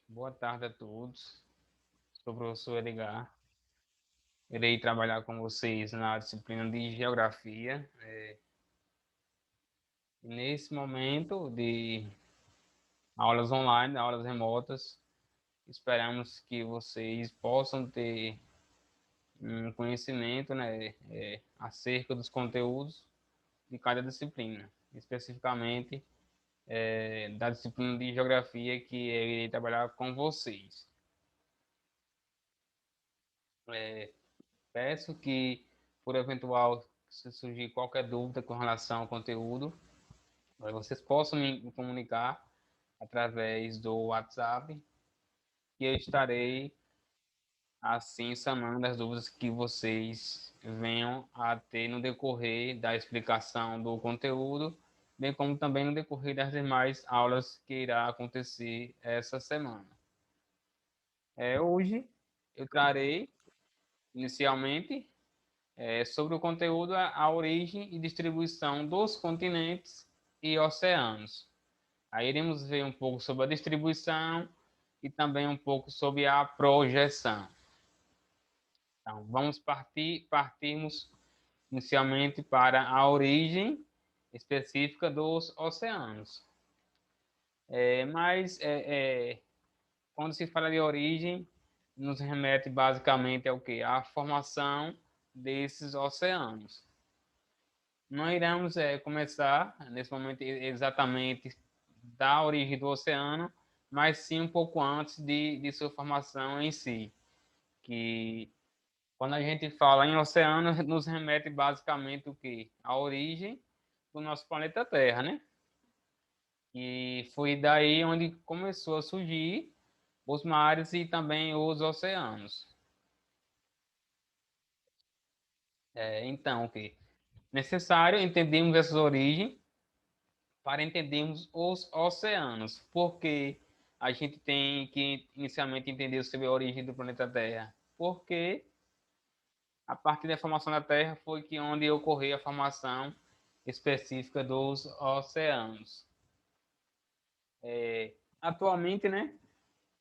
Boa tarde a todos. Sou o professor Edgar. Irei trabalhar com vocês na disciplina de Geografia. Nesse momento de aulas online, aulas remotas, esperamos que vocês possam ter um conhecimento, né, acerca dos conteúdos de cada disciplina, especificamente da disciplina de Geografia que eu irei trabalhar com vocês. É, Peço que, por eventual, se surgir qualquer dúvida com relação ao conteúdo, vocês possam me comunicar através do WhatsApp, que eu estarei, assim, sanando as dúvidas que vocês venham a ter no decorrer da explicação do conteúdo, bem como também no decorrer das demais aulas que irá acontecer essa semana. Hoje eu trarei, inicialmente, sobre o conteúdo, a origem e distribuição dos continentes e oceanos. Aí iremos ver um pouco sobre a distribuição e também um pouco sobre a projeção. Então, partirmos inicialmente para a origem específica dos oceanos. Quando se fala de origem, nos remete basicamente ao que? A formação desses oceanos. Não iremos começar nesse momento exatamente da origem do oceano, mas sim um pouco antes de sua formação em si. Que quando a gente fala em oceano, nos remete basicamente o quê? A origem do nosso planeta Terra, né? E foi daí onde começou a surgir os mares e também os oceanos. Então, o que? Necessário entendermos essas origens para entendermos os oceanos. Porque a gente tem que inicialmente entender sobre a origem do planeta Terra. Porque a partir da formação da Terra foi que onde ocorreu a formação específica dos oceanos. Atualmente, né,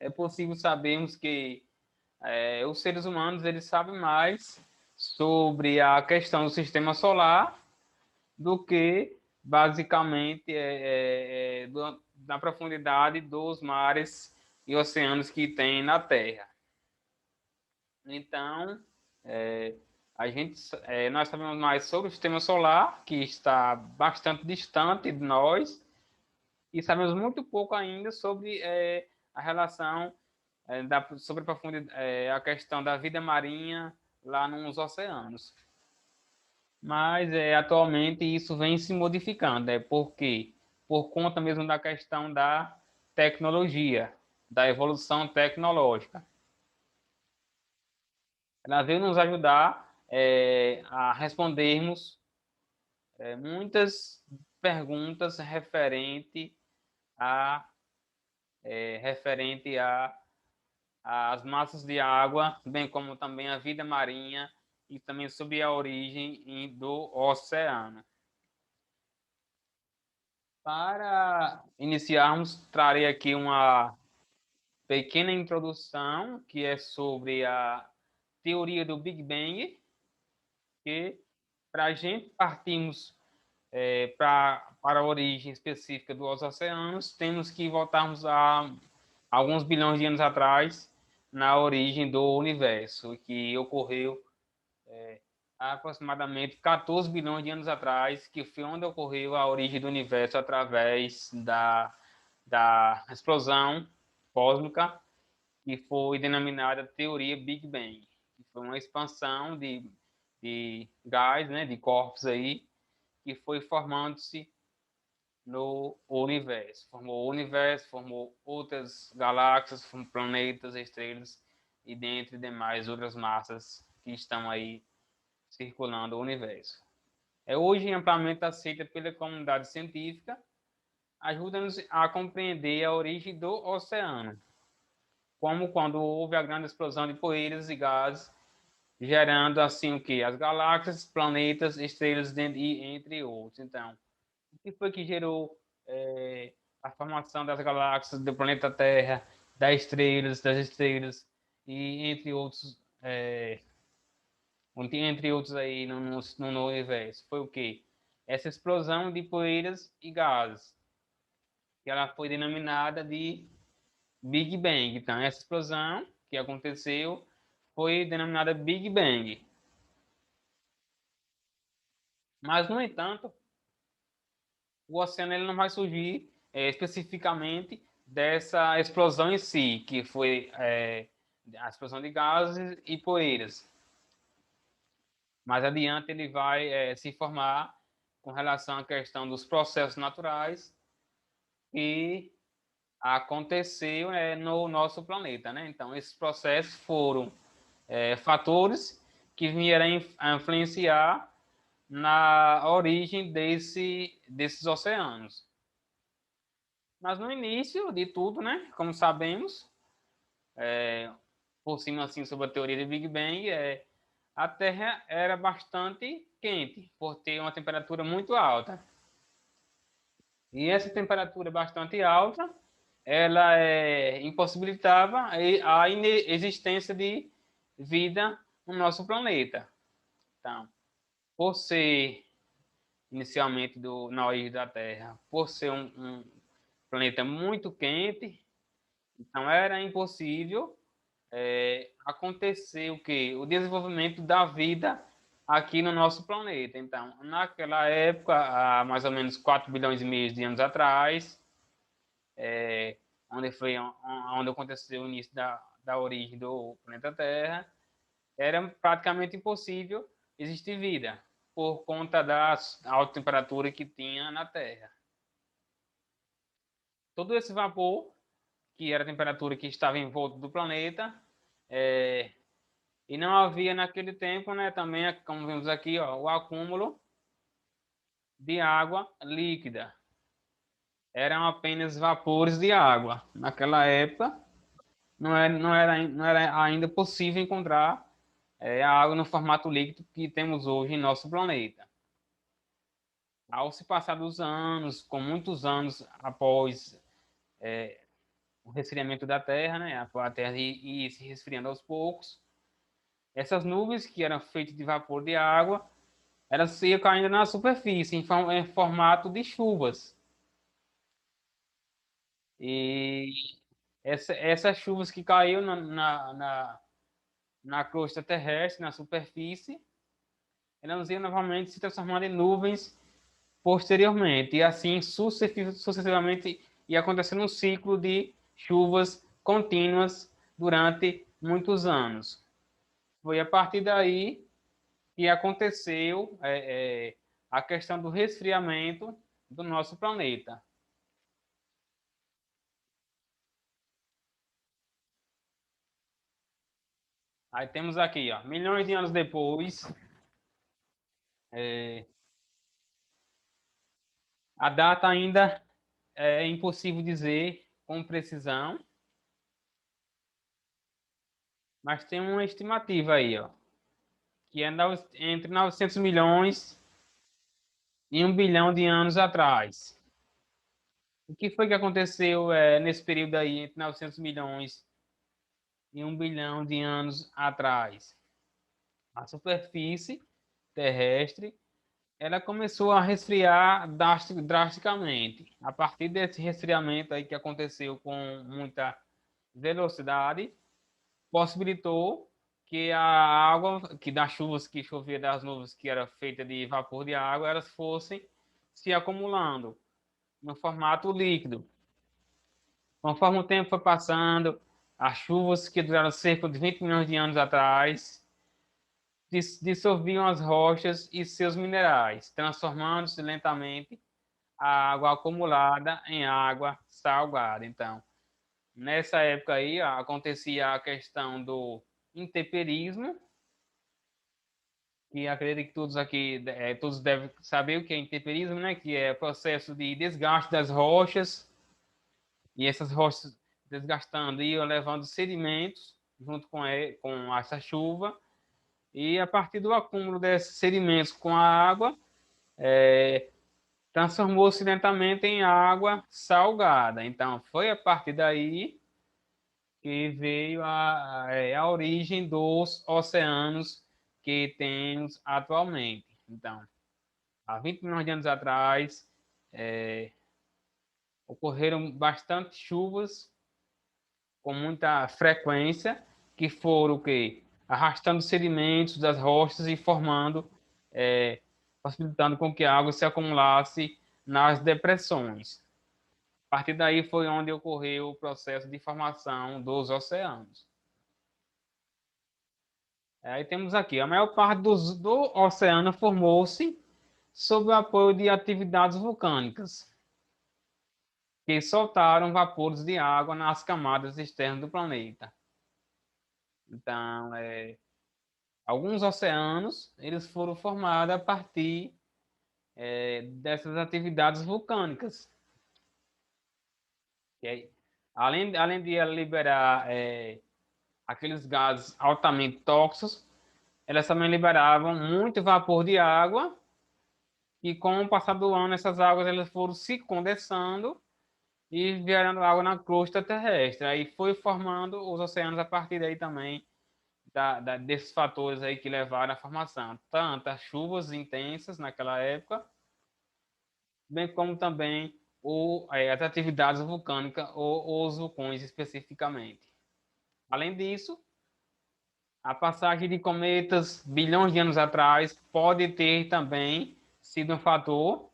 é possível sabermos que os seres humanos eles sabem mais sobre a questão do sistema solar do que basicamente da profundidade dos mares e oceanos que tem na Terra. Então, nós sabemos mais sobre o sistema solar, que está bastante distante de nós, e sabemos muito pouco ainda sobre a relação sobre a questão da vida marinha lá nos oceanos. Mas atualmente isso vem se modificando, porque por conta mesmo da questão da tecnologia, da evolução tecnológica. Ela veio nos ajudar a respondermos muitas perguntas referente a as massas de água, bem como também a vida marinha e também sobre a origem do oceano. Para iniciarmos, trarei aqui uma pequena introdução, que é sobre a teoria do Big Bang, que para a gente partirmos para a origem específica dos oceanos, temos que voltarmos a alguns bilhões de anos atrás, na origem do universo, que ocorreu há aproximadamente 14 bilhões de anos atrás, que foi onde ocorreu a origem do universo através da explosão cósmica, que foi denominada teoria Big Bang, que foi uma expansão de gás, né, de corpos aí, que foi formando-se no universo. Formou o universo, formou outras galáxias, planetas, estrelas e dentre demais outras massas que estão aí circulando o universo. É hoje amplamente aceita pela comunidade científica, ajuda-nos a compreender a origem do oceano, como quando houve a grande explosão de poeiras e gases, gerando assim o que? As galáxias, planetas, estrelas e entre outros. Então, o que foi que gerou a formação das galáxias do planeta Terra das estrelas e entre outros aí no universo. Foi o quê? Essa explosão de poeiras e gases, que ela foi denominada de Big Bang. Então, essa explosão que aconteceu foi denominada Big Bang. Mas, no entanto, o oceano ele não vai surgir especificamente dessa explosão em si, que foi a explosão de gases e poeiras. Mais adiante ele vai se formar com relação à questão dos processos naturais que aconteceu no nosso planeta, né? Então, esses processos foram fatores que vieram a influenciar na origem desses oceanos. Mas no início de tudo, né, como sabemos, por cima assim sobre a teoria do Big Bang, a Terra era bastante quente, por ter uma temperatura muito alta. E essa temperatura bastante alta, ela impossibilitava a existência de vida no nosso planeta. Então, por ser inicialmente na origem da Terra, por ser um planeta muito quente, então era impossível acontecer o quê? O desenvolvimento da vida aqui no nosso planeta. Então, naquela época, há mais ou menos 4 bilhões e meio de anos atrás, onde aconteceu o início da origem do planeta Terra, era praticamente impossível existir vida, por conta da alta temperatura que tinha na Terra. Todo esse vapor, que era a temperatura que estava em volta do planeta, e não havia naquele tempo, né, também, como vemos aqui, ó, o acúmulo de água líquida. Eram apenas vapores de água. Naquela época, não era ainda possível encontrar a água no formato líquido que temos hoje em nosso planeta. Ao se passar dos anos, com muitos anos após o resfriamento da Terra, né, a Terra ir se resfriando aos poucos, essas nuvens que eram feitas de vapor de água, elas iam caindo na superfície em formato de chuvas. E essas chuvas que caíram na crosta terrestre, na superfície, elas iam novamente se transformando em nuvens posteriormente. E assim sucessivamente ia acontecendo um ciclo de chuvas contínuas durante muitos anos. Foi a partir daí que aconteceu a questão do resfriamento do nosso planeta. Aí temos aqui, ó, milhões de anos depois, é, a data ainda é impossível dizer com precisão, mas tem uma estimativa aí, ó, que é entre 900 milhões e 1 bilhão de anos atrás. O que foi que aconteceu nesse período aí, entre 900 milhões e 1 bilhão de anos atrás? A superfície terrestre ela começou a resfriar drasticamente. A partir desse resfriamento aí que aconteceu com muita velocidade, possibilitou que a água, que das chuvas que chovia das nuvens, que era feita de vapor de água, elas fossem se acumulando no formato líquido. Conforme o tempo foi passando, as chuvas que duraram cerca de 20 milhões de anos atrás dissolviam as rochas e seus minerais, transformando-se lentamente a água acumulada em água salgada. Então, nessa época aí, acontecia a questão do intemperismo, que acredito que todos aqui, todos devem saber o que é intemperismo, né? Que é o processo de desgaste das rochas, e essas rochas desgastando iam levando sedimentos junto com essa chuva, e a partir do acúmulo desses sedimentos com a água, transformou-se lentamente em água salgada. Então, foi a partir daí que veio a origem dos oceanos que temos atualmente. Então, há 20 milhões de anos atrás, ocorreram bastante chuvas com muita frequência, que foram o quê? Arrastando sedimentos das rochas e formando, facilitando com que a água se acumulasse nas depressões. A partir daí foi onde ocorreu o processo de formação dos oceanos. Aí temos aqui, a maior parte do oceano formou-se sob o apoio de atividades vulcânicas, que soltaram vapores de água nas camadas externas do planeta. Então, alguns oceanos eles foram formados a partir dessas atividades vulcânicas. E aí, além de ela liberar aqueles gases altamente tóxicos, elas também liberavam muito vapor de água e com o passar do ano essas águas elas foram se condensando e virando água na crosta terrestre. Aí foi formando os oceanos a partir daí também desses fatores aí que levaram à formação, tanto as chuvas intensas naquela época, bem como também as atividades vulcânicas ou os vulcões especificamente. Além disso, a passagem de cometas bilhões de anos atrás pode ter também sido um fator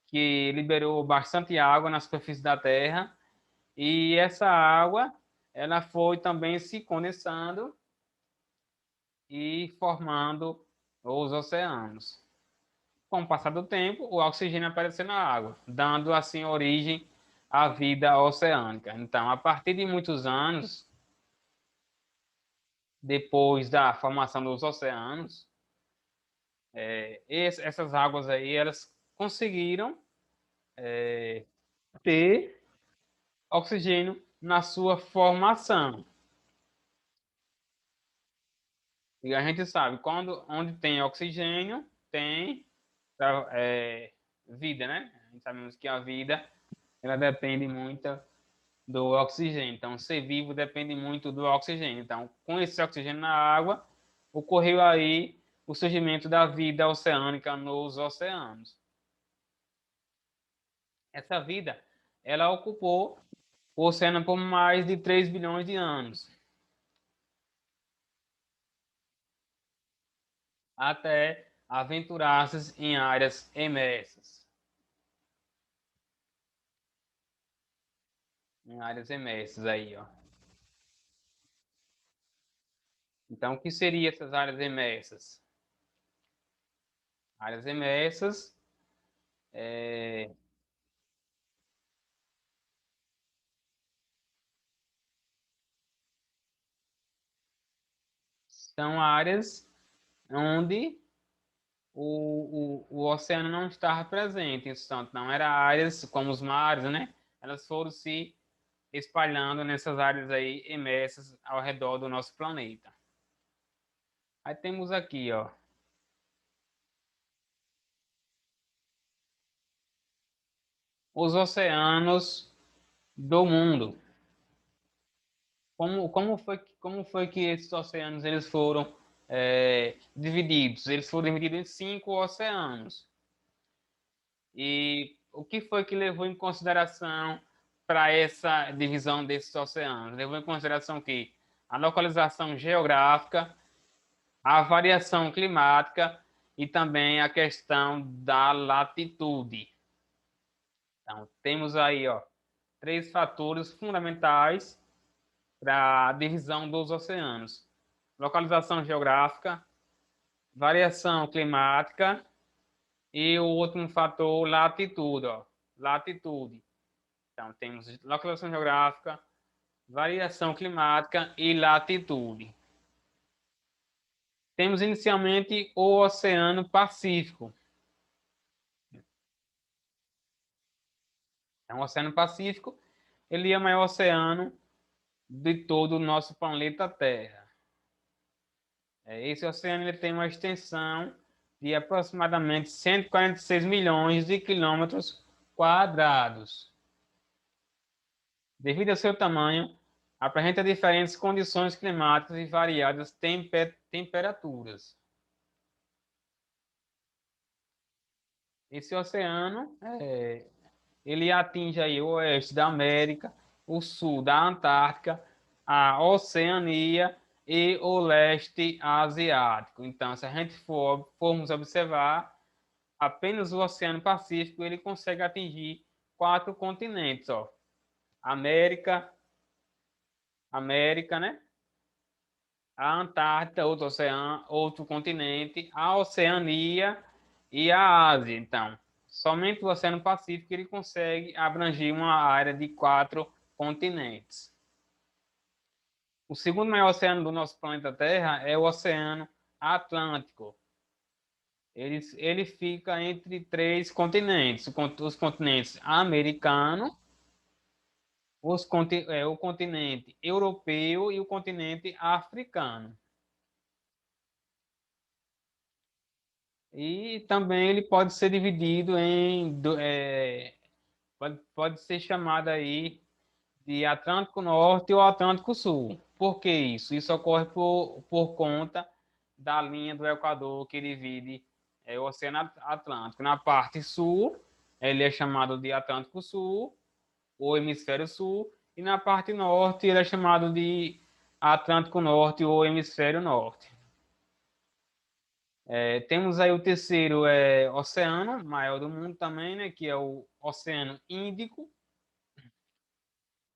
que liberou bastante água na superfície da Terra e essa água ela foi também se condensando e formando os oceanos. Com o passar do tempo, o oxigênio apareceu na água, dando assim origem à vida oceânica. Então, a partir de muitos anos, depois da formação dos oceanos, essas águas aí, elas conseguiram ter oxigênio na sua formação. E a gente sabe, onde tem oxigênio, tem vida, né? A gente sabemos que a vida ela depende muito do oxigênio. Então, ser vivo depende muito do oxigênio. Então, com esse oxigênio na água, ocorreu aí o surgimento da vida oceânica nos oceanos. Essa vida, ela ocupou o oceano por mais de 3 bilhões de anos, até aventurar-se em áreas imersas. Em áreas imersas aí, ó. Então, o que seriam essas áreas imersas? Áreas imersas são áreas onde o oceano não estava presente, portanto, não eram áreas como os mares, né? Elas foram se espalhando nessas áreas aí imersas ao redor do nosso planeta. Aí temos aqui, ó, os oceanos do mundo. Como foi que esses oceanos eles foram divididos? Eles foram divididos em 5 oceanos. E o que foi que levou em consideração para essa divisão desses oceanos? Levou em consideração que a localização geográfica, a variação climática e também a questão da latitude. Então, temos aí, ó, 3 fatores fundamentais para a divisão dos oceanos: localização geográfica, variação climática e o último fator, latitude, ó, latitude. Então, temos localização geográfica, variação climática e latitude. Temos inicialmente o Oceano Pacífico. Então, o Oceano Pacífico, ele é o maior oceano de todo o nosso planeta Terra. Esse oceano ele tem uma extensão de aproximadamente 146 milhões de quilômetros quadrados. Devido ao seu tamanho, apresenta diferentes condições climáticas e variadas temperaturas. Esse oceano, ele atinge aí o oeste da América, o sul da Antártica, a Oceania e o leste asiático. Então, se a gente formos observar, apenas o Oceano Pacífico ele consegue atingir 4 continentes, ó. América, né? A Antártida, outro oceano, outro continente, a Oceania e a Ásia. Então, somente o Oceano Pacífico ele consegue abranger uma área de 4 continentes. O segundo maior oceano do nosso planeta Terra é o Oceano Atlântico. Ele fica entre 3 continentes, os continentes americano, o continente europeu e o continente africano. E também ele pode ser dividido pode ser chamado aí de Atlântico Norte ou Atlântico Sul. Por que isso? Isso ocorre por conta da linha do Equador que divide o Oceano Atlântico. Na parte sul, ele é chamado de Atlântico Sul, ou Hemisfério Sul, e na parte norte, ele é chamado de Atlântico Norte ou Hemisfério Norte. Temos aí o terceiro oceano, maior do mundo também, né, que é o Oceano Índico.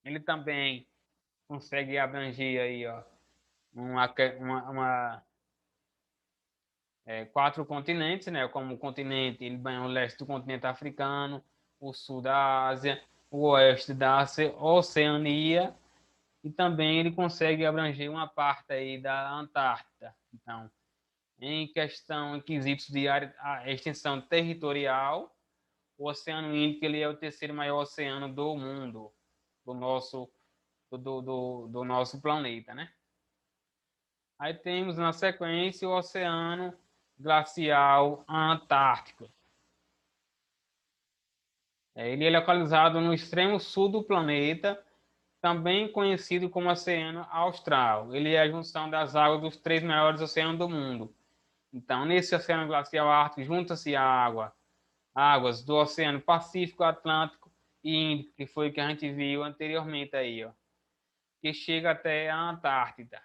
Ele também consegue abranger aí, ó, 4 continentes, né, como o continente, ele banha o leste do continente africano, o sul da Ásia, o oeste da Oceania, e também ele consegue abranger uma parte aí da Antártida. Então, em quesitos de extensão territorial, o Oceano Índico ele é o terceiro maior oceano do mundo, do nosso planeta, né? Aí temos na sequência o Oceano Glacial Antártico. Ele é localizado no extremo sul do planeta, também conhecido como Oceano Austral. Ele é a junção das águas dos 3 maiores oceanos do mundo. Então, nesse Oceano Glacial Ártico, junta-se águas do Oceano Pacífico, Atlântico e Índico, que foi o que a gente viu anteriormente aí, ó, que chega até a Antártida.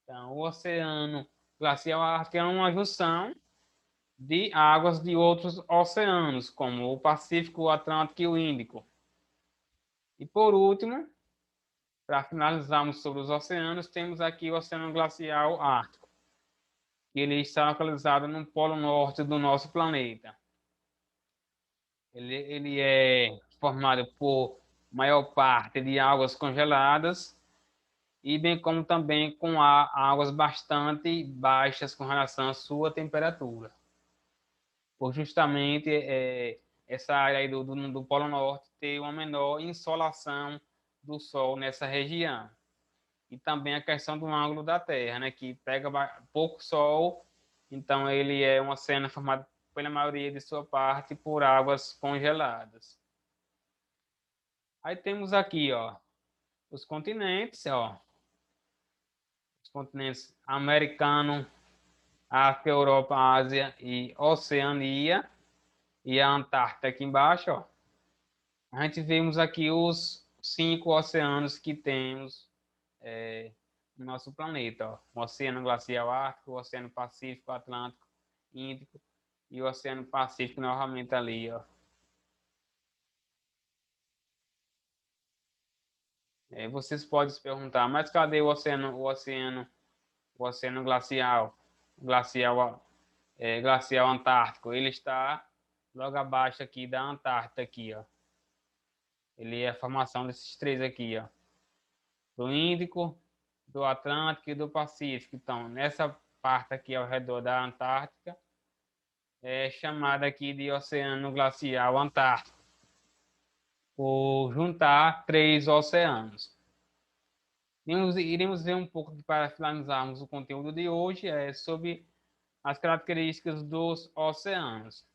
Então, o Oceano Glacial Ártico é uma junção de águas de outros oceanos, como o Pacífico, o Atlântico e o Índico. E por último, para finalizarmos sobre os oceanos, temos aqui o Oceano Glacial Ártico. Ele está localizado no polo norte do nosso planeta. Ele é formado por maior parte de águas congeladas e bem como também com águas bastante baixas com relação à sua temperatura. Por justamente essa área aí do Polo Norte ter uma menor insolação do Sol nessa região. E também a questão do ângulo da Terra, né, que pega pouco Sol, então ele é um oceano formado pela maioria de sua parte por águas congeladas. Aí temos aqui, ó, os continentes, ó, os continentes americano, África, Europa, Ásia e Oceania, e a Antártida aqui embaixo, ó. A gente vemos aqui os 5 oceanos que temos no nosso planeta, ó. O Oceano Glacial Ártico, o Oceano Pacífico, Atlântico, Índico e o Oceano Pacífico novamente ali, ó. Vocês podem se perguntar, mas cadê o oceano glacial antártico? Ele está logo abaixo aqui da Antártida aqui, ó. Ele é a formação desses 3 aqui, ó. Do Índico, do Atlântico e do Pacífico. Então, nessa parte aqui ao redor da Antártica é chamada aqui de Oceano Glacial Antártico, por juntar 3 oceanos. Iremos ver um pouco para finalizarmos o conteúdo de hoje sobre as características dos oceanos.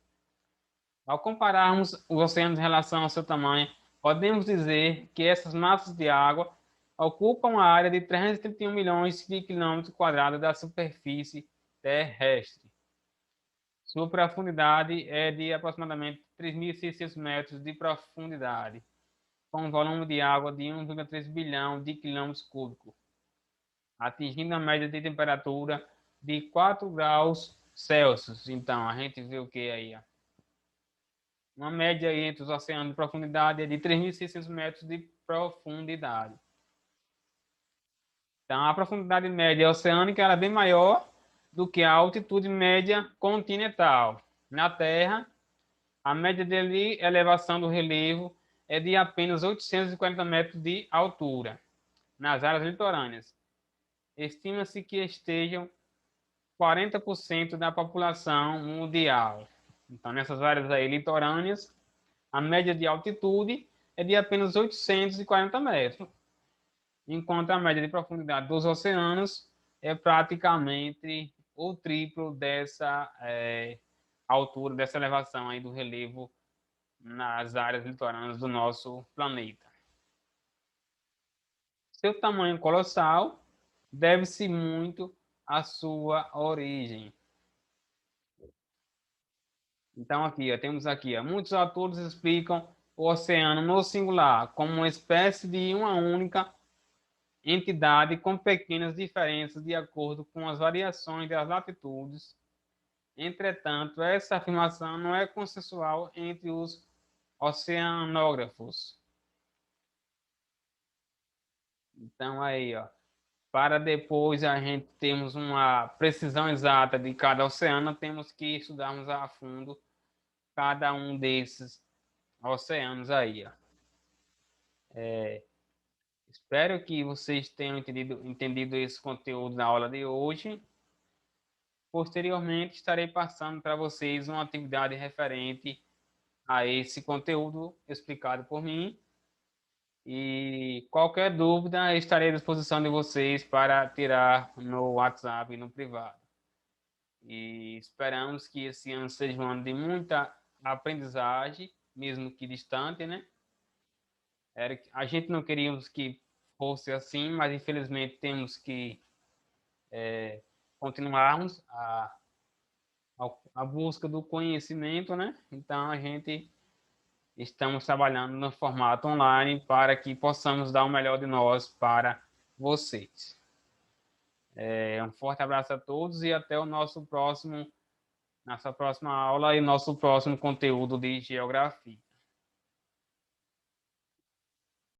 Ao compararmos os oceanos em relação ao seu tamanho, podemos dizer que essas massas de água ocupam a área de 331 milhões de quilômetros quadrados da superfície terrestre. Sua profundidade é de aproximadamente 3.600 metros de profundidade, com um volume de água de 1,3 bilhão de quilômetros cúbicos, atingindo a média de temperatura de 4 graus Celsius. Então, a gente vê o que aí? Ó. Uma média aí entre os oceanos de profundidade é de 3.600 metros de profundidade. Então, a profundidade média oceânica era bem maior do que a altitude média continental. Na Terra, a média de elevação do relevo é de apenas 840 metros de altura nas áreas litorâneas. Estima-se que estejam 40% da população mundial. Então, nessas áreas aí litorâneas, a média de altitude é de apenas 840 metros, enquanto a média de profundidade dos oceanos é praticamente o triplo dessa altura, dessa elevação aí do relevo nas áreas litorâneas do nosso planeta. Seu tamanho colossal deve-se muito à sua origem. Então, aqui, ó, temos aqui, ó, muitos autores explicam o oceano no singular como uma espécie de uma única entidade com pequenas diferenças de acordo com as variações das latitudes. Entretanto, essa afirmação não é consensual entre os oceanógrafos. Então, aí, ó, para depois a gente termos uma precisão exata de cada oceano, temos que estudarmos a fundo cada um desses oceanos aí, ó. Espero que vocês tenham entendido esse conteúdo na aula de hoje. Posteriormente, estarei passando para vocês uma atividade referente a esse conteúdo explicado por mim. E qualquer dúvida, estarei à disposição de vocês para tirar no WhatsApp e no privado. E esperamos que esse ano seja um ano de muita aprendizagem, mesmo que distante, né? A gente não queríamos que fosse assim, mas infelizmente temos que continuarmos a busca do conhecimento, né? Então a gente estamos trabalhando no formato online para que possamos dar o melhor de nós para vocês. Um forte abraço a todos e até o nossa próxima aula e nosso próximo conteúdo de geografia.